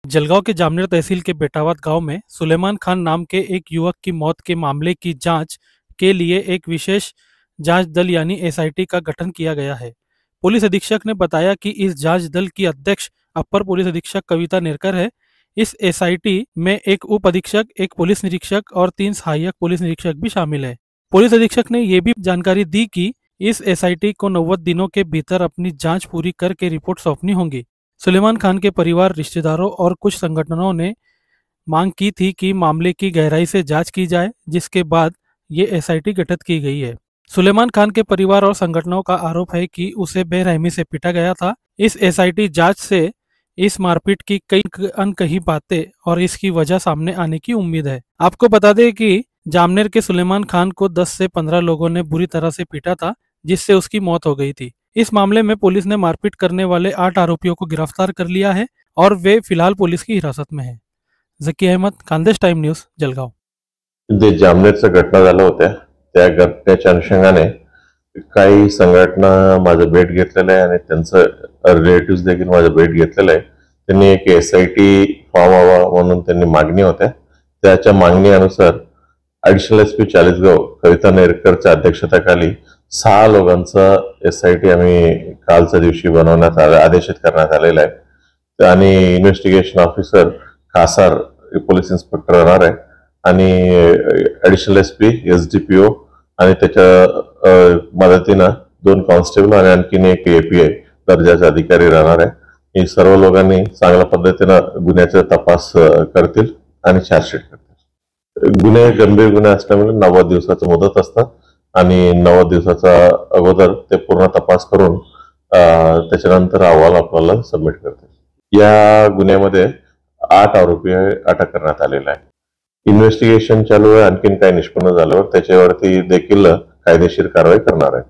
जलगांव के जामनेर तहसील के बेटावद गांव में सुलेमान खान नाम के एक युवक की मौत के मामले की जांच के लिए एक विशेष जांच दल यानी एसआईटी का गठन किया गया है। पुलिस अधीक्षक ने बताया कि इस जांच दल की अध्यक्ष अपर पुलिस अधीक्षक कविता नेरकर है। इस एसआईटी में एक उप अधीक्षक, एक पुलिस निरीक्षक और 3 सहायक पुलिस निरीक्षक भी शामिल है। पुलिस अधीक्षक ने यह भी जानकारी दी कि इस एसआईटी को 90 दिनों के भीतर अपनी जांच पूरी करके रिपोर्ट सौंपनी होगी। सुलेमान खान के परिवार, रिश्तेदारों और कुछ संगठनों ने मांग की थी कि मामले की गहराई से जांच की जाए, जिसके बाद ये एसआईटी गठित की गई है। सुलेमान खान के परिवार और संगठनों का आरोप है कि उसे बेरहमी से पीटा गया था। इस एसआईटी जांच से इस मारपीट की कई अनकही बातें और इसकी वजह सामने आने की उम्मीद है। आपको बता दें कि जामनेर के सुलेमान खान को 10 से 15 लोगों ने बुरी तरह से पीटा था, जिससे उसकी मौत हो गई थी। इस मामले में पुलिस ने मारपीट करने वाले 8 आरोपियों को गिरफ्तार कर लिया है और वे फिलहाल पुलिस की हिरासत में हैं। झकी अहमद, खानदेश टाइम न्यूज, जलगांव। जे जामनेरच्या घटना झाल्या होत्या त्या घटनेच्या अनुषंगाने काही संघटना माझं भेट घेतलेलं आहे आणि त्यांचं रिलेटिव्स देखील माझं भेट घेतलेलं आहे। त्यांनी एक एसआयटी फॉर्म हवा म्हणून त्यांनी मागणी होत्या। त्याच्या मागणीनुसार ॲडिशनल एसपी चाळीसगाव कविता नेरकरच्या अध्यक्षतेखाली 6 लोकांचा एसआयटी आम्ही कालच्या दिवशी बनवण्यात आदेशित करण्यात आलेला आहे आणि इन्व्हेस्टिगेशन ऑफिसर खासार पोलीस इन्स्पेक्टर राहणार आहे आणि ॲडिशनल एसपी, एसडीपीओ आणि त्याच्या मदतीनं 2 कॉन्स्टेबल आणि आणखीन एक एपीआय दर्जाचे अधिकारी राहणार आहे। ही सर्व लोकांनी चांगल्या पद्धतीनं गुन्ह्याचा तपास करतील आणि चार्जशीट करतील। गुन्हे गंभीर गुन्हे असल्यामुळे 90 दिवसाची मुदत असतात आणि 90 दिवसाचा अगोदर ते पूर्ण तपास करून त्याच्यानंतर अहवाल आपल्याला सबमिट करतील। या गुन्ह्यामध्ये 8 आरोपी अटक करण्यात आलेले आहे। इन्व्हेस्टिगेशन चालू आहे, आणखीन काही निष्पन्न झाल्यावर त्याच्यावरती देखील कायदेशीर कारवाई करणार आहे।